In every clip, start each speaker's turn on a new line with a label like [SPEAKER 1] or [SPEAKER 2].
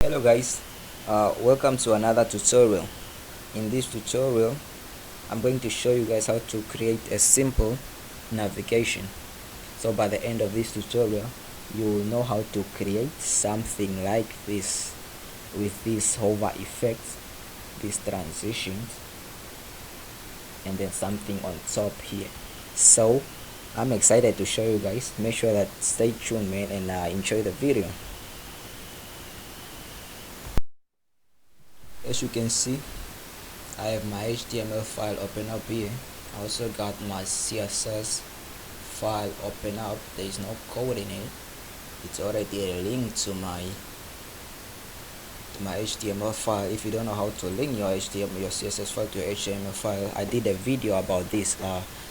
[SPEAKER 1] Hello guys, welcome to another tutorial. In this tutorial I'm going to show you guys how to create a simple navigation. So by the end of this tutorial you will know how to create something like this with these hover effects, these transitions, and then something on top here. So I'm excited to show you guys. Make sure that stay tuned, man, and enjoy the video. As you can see, I have my HTML file open up here. I also got my CSS file open up. There is no code in it. It's already a link to my HTML file. If you don't know how to link your CSS file to your HTML file, I did a video about this.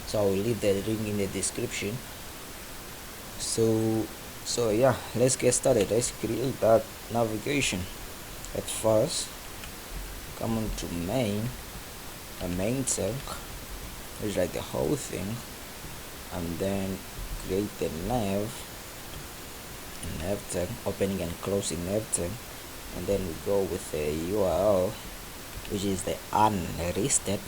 [SPEAKER 1] So I will leave the link in the description. So yeah, let's get started. Let's create that navigation. At first, come on to a main tag, which is like the whole thing, and then create the nav tag, opening and closing nav tag, and then we go with the URL, which is the unlisted.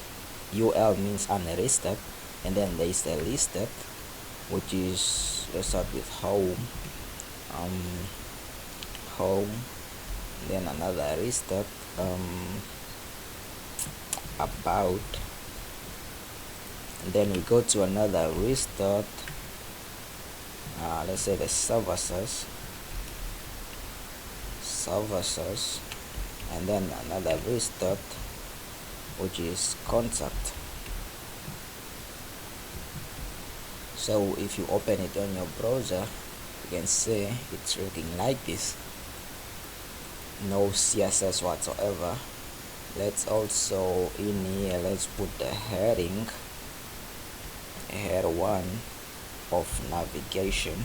[SPEAKER 1] UL means unlisted, and then there is the listed, which is, let's start with home, then another listed, about, and then we go to another restart, let's say the services, and then another restart, which is contact. So if you open it on your browser, you can see it's looking like this. No CSS whatsoever. Let's also in here, let's put the heading, header 1 of navigation,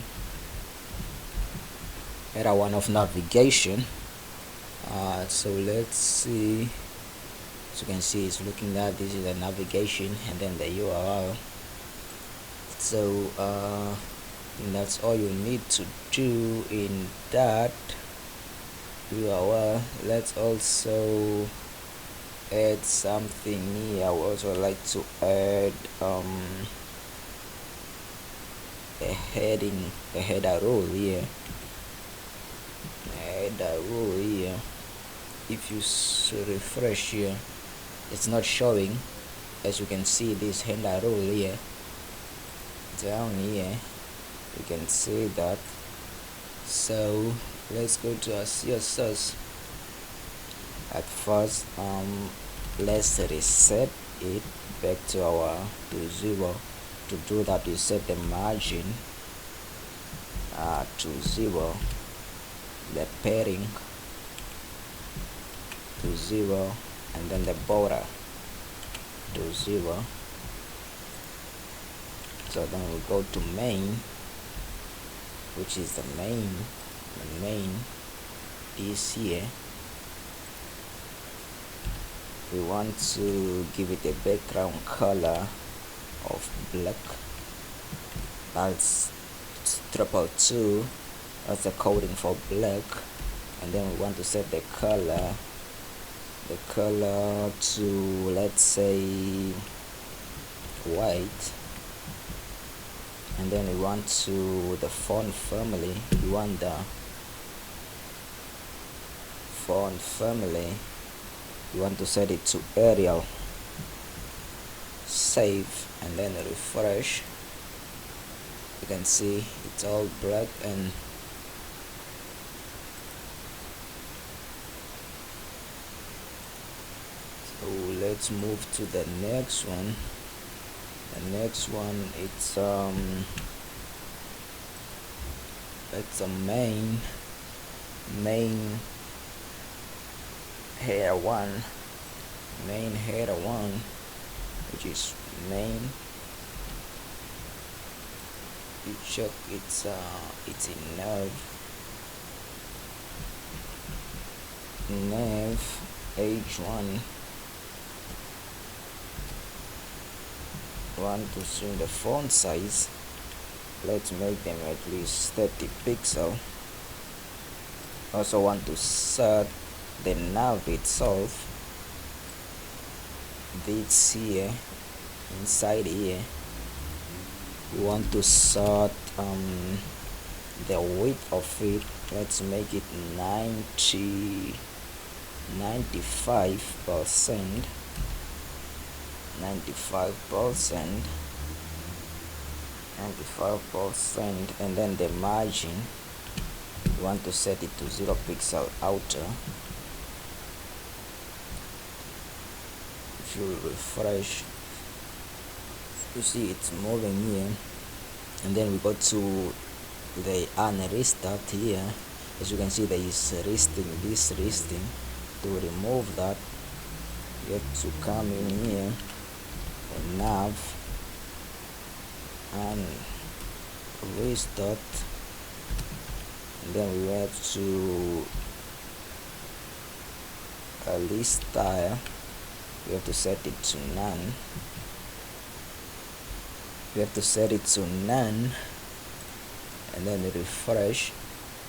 [SPEAKER 1] so let's see. As you can see, it's looking like this is the navigation and then the URL. So that's all you need to do in that URL. Let's also add something here. I would also like to add a header row here. If you refresh here, it's not showing. As you can see, this header row here, down here, you can see that. So let's go to our CSS. At first, let's reset it back to 0. To do that, you set the margin to 0, the padding to 0, and then the border to 0. So then we go to main, which is the main is here. We want to give it a background color of black. That's 222. That's the coding for black. And then we want to set the color to, let's say, white. And then we want to the font family. We want the font family. You want to set it to Arial. Save and then refresh. You can see it's all black. And so let's move to the next one. The next one, it's a main header 1, which is main. You check it's in nav h1. Want to see the font size. Let's make them at least 30 pixel. also want to set the nav itself. This here, inside here, we want to set the width of it. Let's make it 95%. 95%, and then the margin, we want to set it to 0 pixel outer. If you refresh, you see it's moving here, and then we go to the restart here. As you can see, there is this resting. To remove that, you have to come in here and nav and restart, and then we have to list style. We have to set it to none. And then refresh.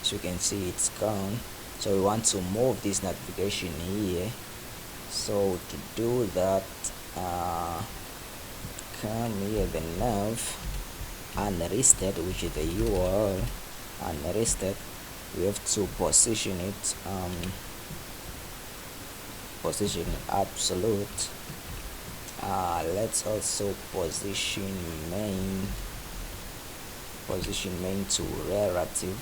[SPEAKER 1] As you can see, it's gone. So we want to move this navigation here. So to do that, come here, the nav unlisted, which is the URL unlisted. We have to position it position absolute. Let's also position main to relative.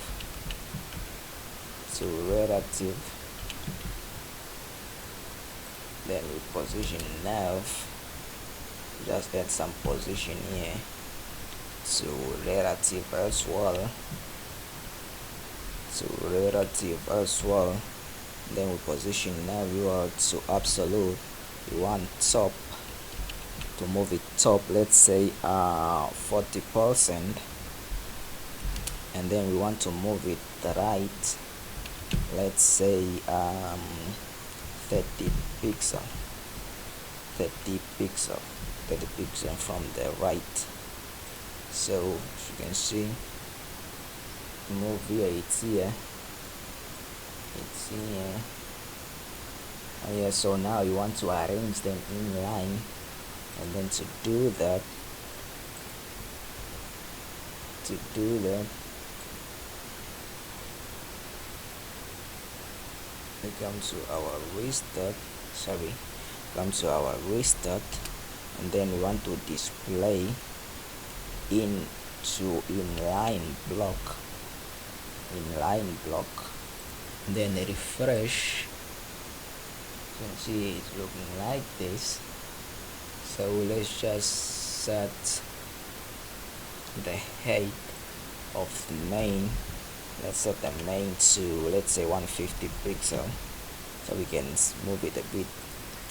[SPEAKER 1] Then we position nav, just add some position here to relative as well. Then we position nav URL to absolute. We want top, to move it top, let's say 40%, and then we want to move it right, let's say 30 pixel from the right. So as you can see, move here, it's here. Yeah, so now you want to arrange them in line, and then to do that, we come to our restart, and then we want to display into inline block, then refresh. You can see it's looking like this. So let's just set the height of the main. Let's set the main to, let's say 150 pixel, so we can move it a bit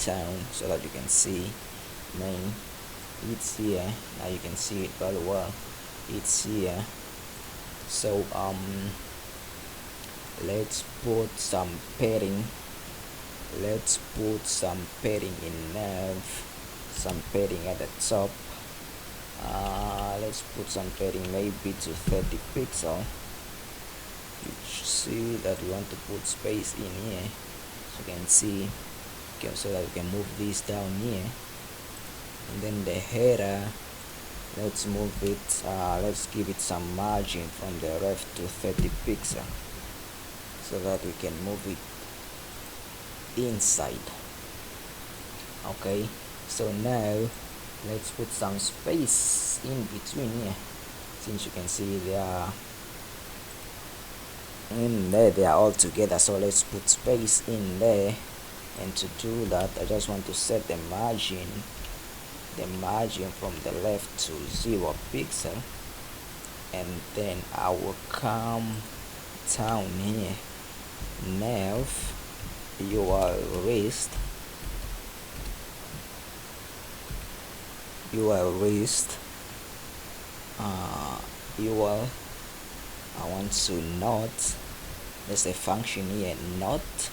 [SPEAKER 1] down so that you can see main. It's here. Now you can see it very well. It's here. So let's put some padding. Let's put some padding in nav, some padding at the top. Let's put some padding maybe to 30 pixel. You see that we want to put space in here, so you can see, so that we can move this down here. And then the header, let's move it, let's give it some margin from the left to 30 pixel, so that we can move it inside. Okay, so now let's put some space in between here, since you can see they are in there, they are all together. So let's put space in there, and to do that, I just want to set the margin from the left to 0 pixel, and then I will come down here, nav URL list, URL, I want to not, there's a function here, not,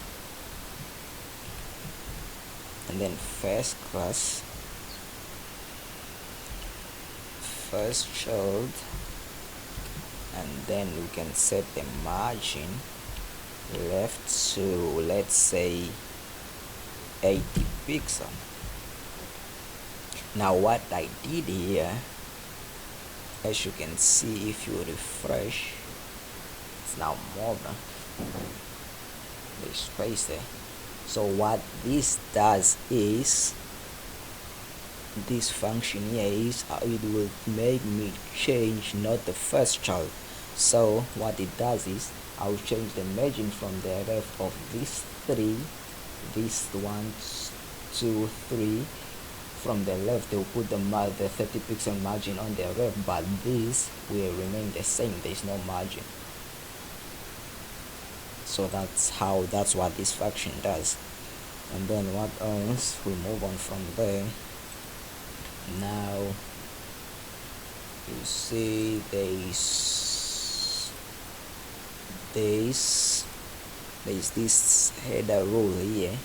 [SPEAKER 1] and then first class, first child, and then we can set the margin left to, let's say, 80 pixel. Now what I did here, as you can see, if you refresh, it's now more than the space there. So what this does is, this function here is, it will make me change not the first child. So what it does is, I'll change the margin from the ref of these three, this 1 2 3. From the left they will put the 30 pixel margin on the ref, but this will remain the same, there is no margin. So that's what this function does. And then what else, we move on from there. Now you see there's this header rule here.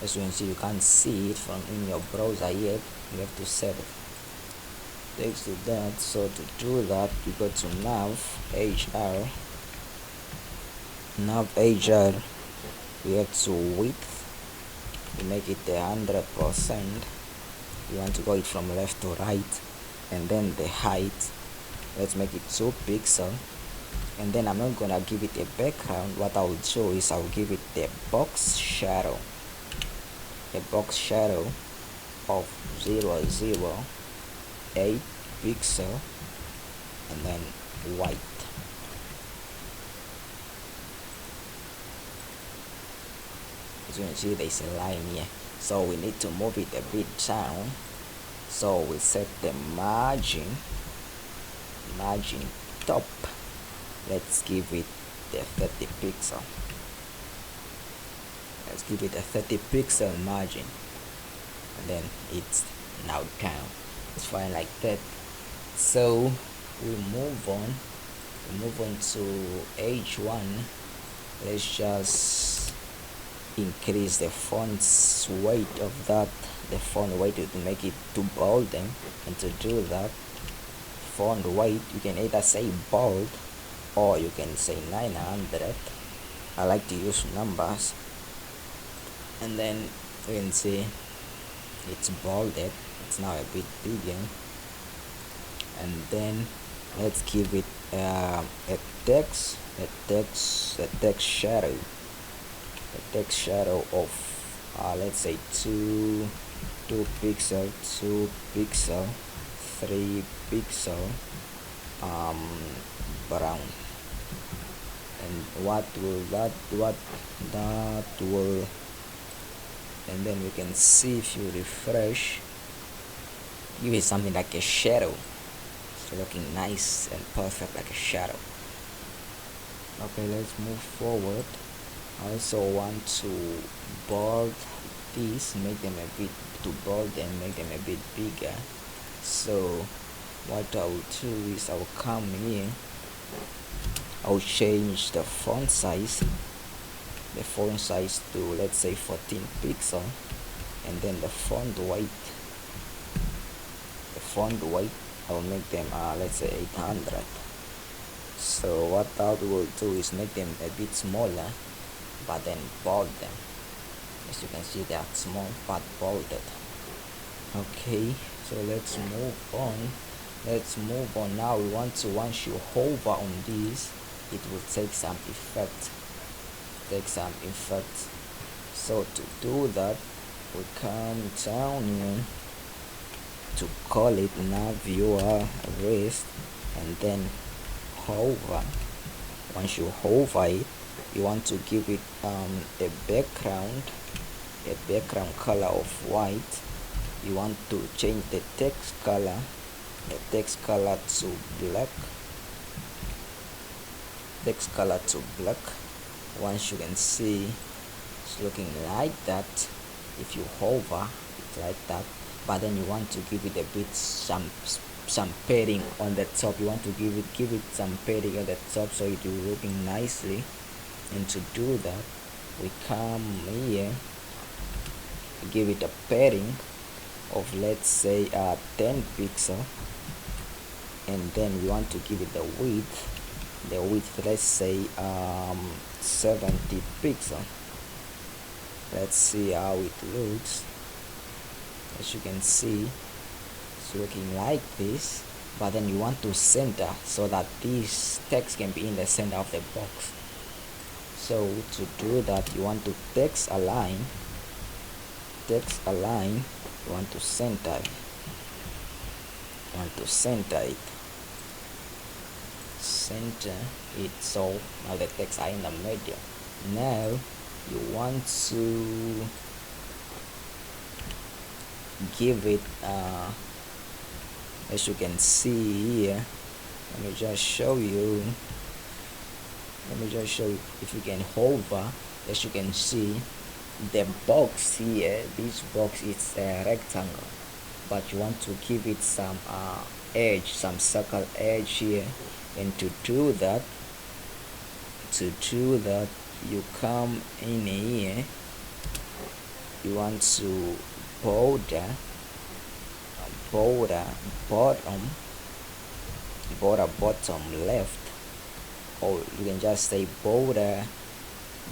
[SPEAKER 1] As you can see, you can't see it from in your browser yet, you have to set it. Thanks to that, so to do that, you go to nav hr, we have to width, we make it 100%, you want to go it from left to right, and then the height, let's make it 2 pixel, and then I'm not gonna give it a background. What I will show is I'll give it the box shadow, of 0.08 pixel, and then white. As you can see, there's a line here, so we need to move it a bit down. So we set the margin top, let's give it the 30 pixel. Let's give it a 30 pixel margin, and then it's now down. It's fine like that. So we move on to H1. Let's just increase the font's weight of that, the font weight, to make it to bold them. And to do that, font weight, you can either say bold or you can say 900. I like to use numbers. And then you can see it's bolded, it's now a bit bigger. And then let's give it a text shadow of let's say 2 pixel, 2 pixel, 3 pixel, brown. And what that will, and then we can see, if you refresh, give it something like a shadow. It's looking nice and perfect like a shadow. Okay, let's move forward. I also want to bold these, make them a bit bigger. So what I'll do is I'll come here, I'll change the font size to, let's say, 14 pixel, and then the font weight I'll make them let's say 800. So what I will do is make them a bit smaller, but then bold them. As you can see, they are small but bolded. Okay, so let's move on. Now we want to, once you hover on this, it will take some effect. So to do that, we come down here to call it nav viewer rest, and then hover. Once you hover it, you want to give it a background color of white. You want to change the text color to black. Once you can see, it's looking like that. If you hover, it's like that. But then you want to give it a bit some padding on the top. You want to give it some padding on the top, so it will looking nicely. And to do that, we come here, give it a padding of, let's say, 10 pixel, and then we want to give it the width the width, let's say 70 pixel. Let's see how it looks. As you can see, it's looking like this, but then you want to center so that this text can be in the center of the box. So to do that, you want to text align, you want to center it, center it, so now the text are in the middle. Now you want to give it as you can see here, let me just show you if you can hover. As you can see, the box here, this box is a rectangle, but you want to give it some edge, some circle edge here. And to do that, you come in here, you want to border bottom left, or you can just say border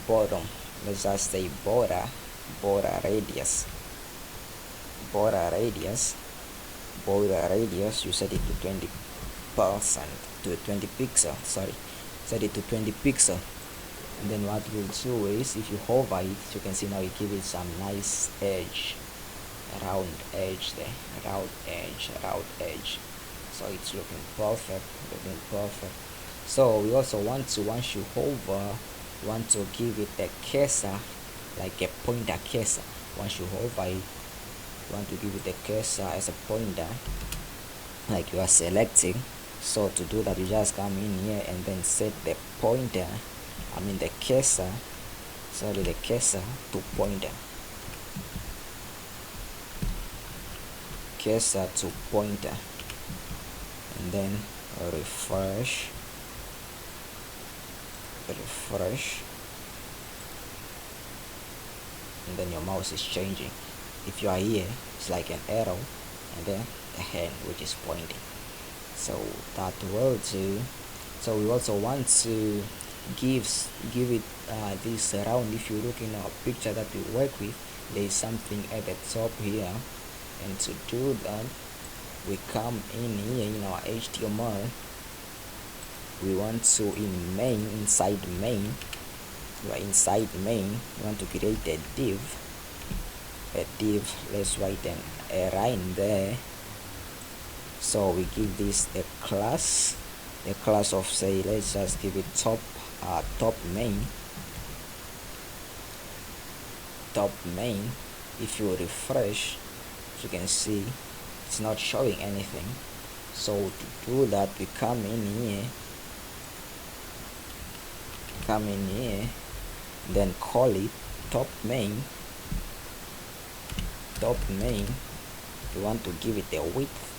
[SPEAKER 1] bottom. Let's just say border radius, you set it to 20%, to 20 pixel, sorry, set it to 20 pixel. And then what you'll do is, if you hover it, you can see now you give it some nice edge, round edge there, round edge, so it's looking perfect. So we also want to, once you hover, you want to give it a cursor, like a pointer cursor. Once you hover it, you want to give it a cursor as a pointer, like you are selecting. So to do that, you just come in here and then set the pointer, the cursor, the cursor to pointer, and then refresh, and then your mouse is changing. If you are here, it's like an arrow and then a hand which is pointing, so that will do. So we also want to give it this round. If you look in our picture that we work with, there is something at the top here, and to do that, we come in here in our HTML. We want to inside main, you want to create a div. Let's write a line there. So we give this a class of, say, let's just give it top main. If you refresh, you can see it's not showing anything. So to do that, we come in here, then call it top main. You want to give it a width,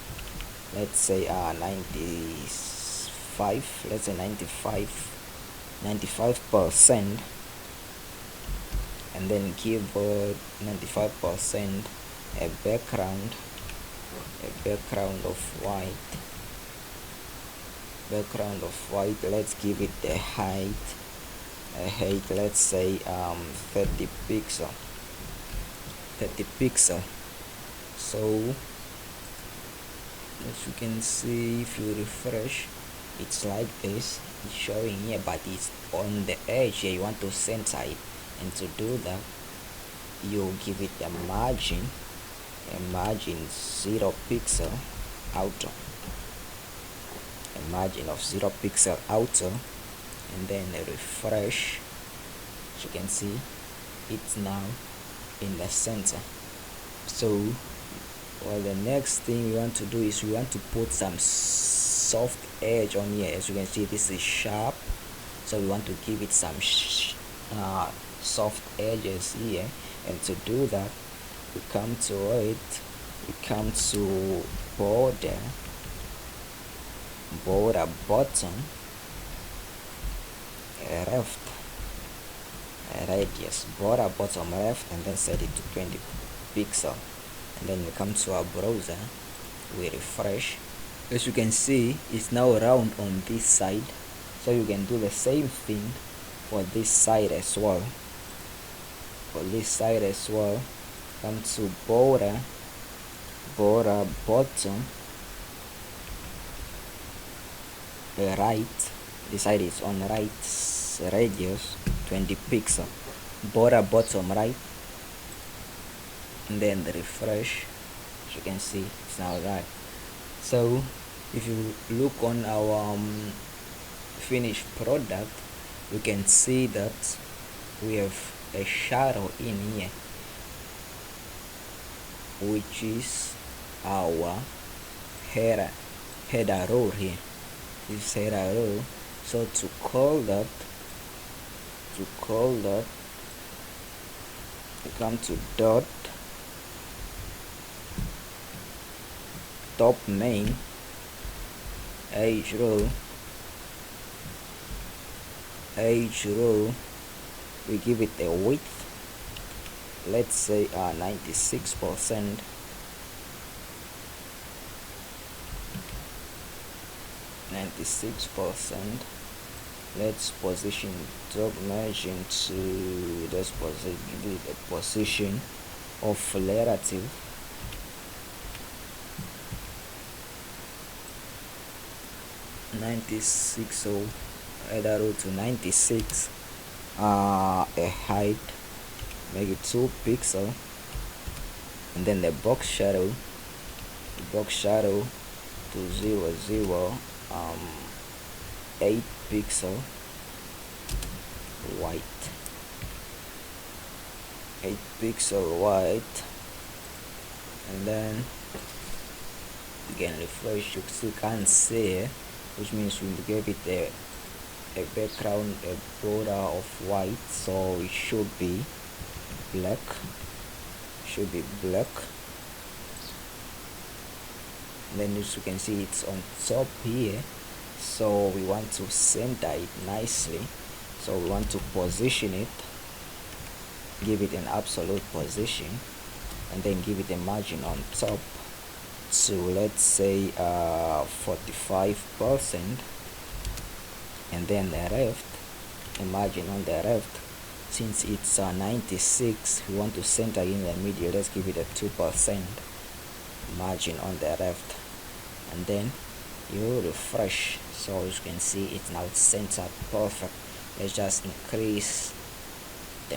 [SPEAKER 1] let's say 95, let's say 95%, and then give 95% a background of white. Let's give it a height, let's say 30 pixel. So as you can see, if you refresh, it's like this, it's showing here, but it's on the edge here. You want to center it, and to do that, you give it a margin 0 pixel outer, a margin of 0 pixel outer, and then refresh. As you can see, it's now in the center. So the next thing we want to do is we want to put some soft edge on here. As you can see, this is sharp, so we want to give it some soft edges here. And to do that, we come to border bottom left radius, border bottom left, and then set it to 20 pixel. And then we come to our browser, we refresh. As you can see, it's now round on this side, So you can do the same thing for this side as well. For this side as well, come to border bottom right. This side is on right, radius 20 pixel, border bottom right, and then the refresh. As you can see, it's now right. So if you look on our finished product, you can see that we have a shadow in here, which is our header row here. This header row. So to call that, you come to dot top main age row, we give it a width, let's say 96%, let's position top margin to this position, the position of relative 96, so add arrow to 96, a height, make it 2 pixel, and then the box shadow to 0, 8 pixel white, 8 pixel white, and then again refresh. You still can't see, which means we gave it a background, a border of white, so it should be black, and then as you can see, it's on top here. So we want to center it nicely, so we want to position it, give it an absolute position, and then give it a margin on top to, let's say, 45%, and then the left, a margin on the left, since it's 96, we want to center in the middle, let's give it a 2% margin on the left, and then you refresh. So as you can see, it's now centered perfect. Let's just increase the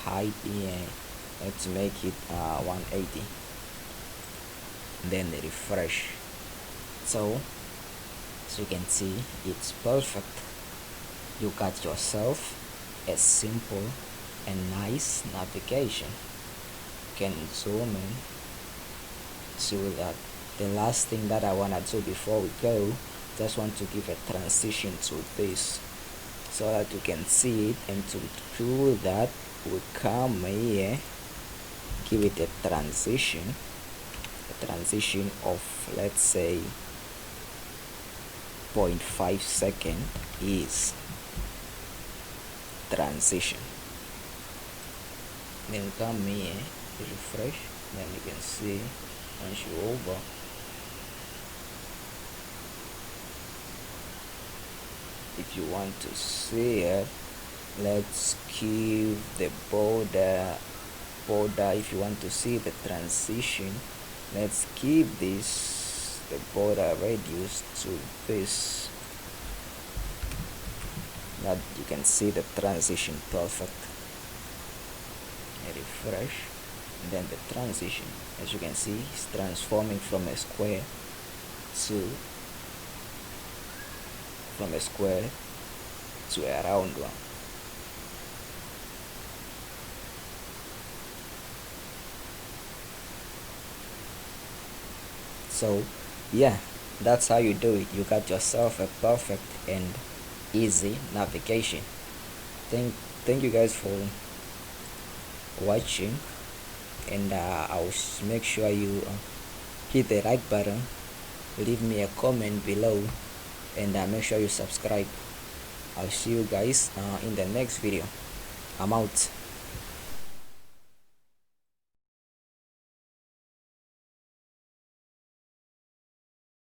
[SPEAKER 1] height here. Let's make it 180, and then the refresh. So as you can see, it's perfect. You got yourself a simple and nice navigation. You can zoom in to that. The last thing that I want to do before we go, just want to give a transition to this so that you can see it, and to do that we come here, give it a transition of, let's say, 0.5 second is transition. Then come here, refresh, then you can see once you over, if you want to see it, let's keep the border. If you want to see the transition, let's keep this, the border radius to this, that you can see the transition perfect. Refresh, and then the transition, as you can see, is transforming from a square to a round one. So yeah, that's how you do it. You got yourself a perfect and easy navigation. Thank you guys for watching, and I'll make sure you hit the like button, leave me a comment below, and make sure you subscribe. I'll see you guys in the next video. I'm out.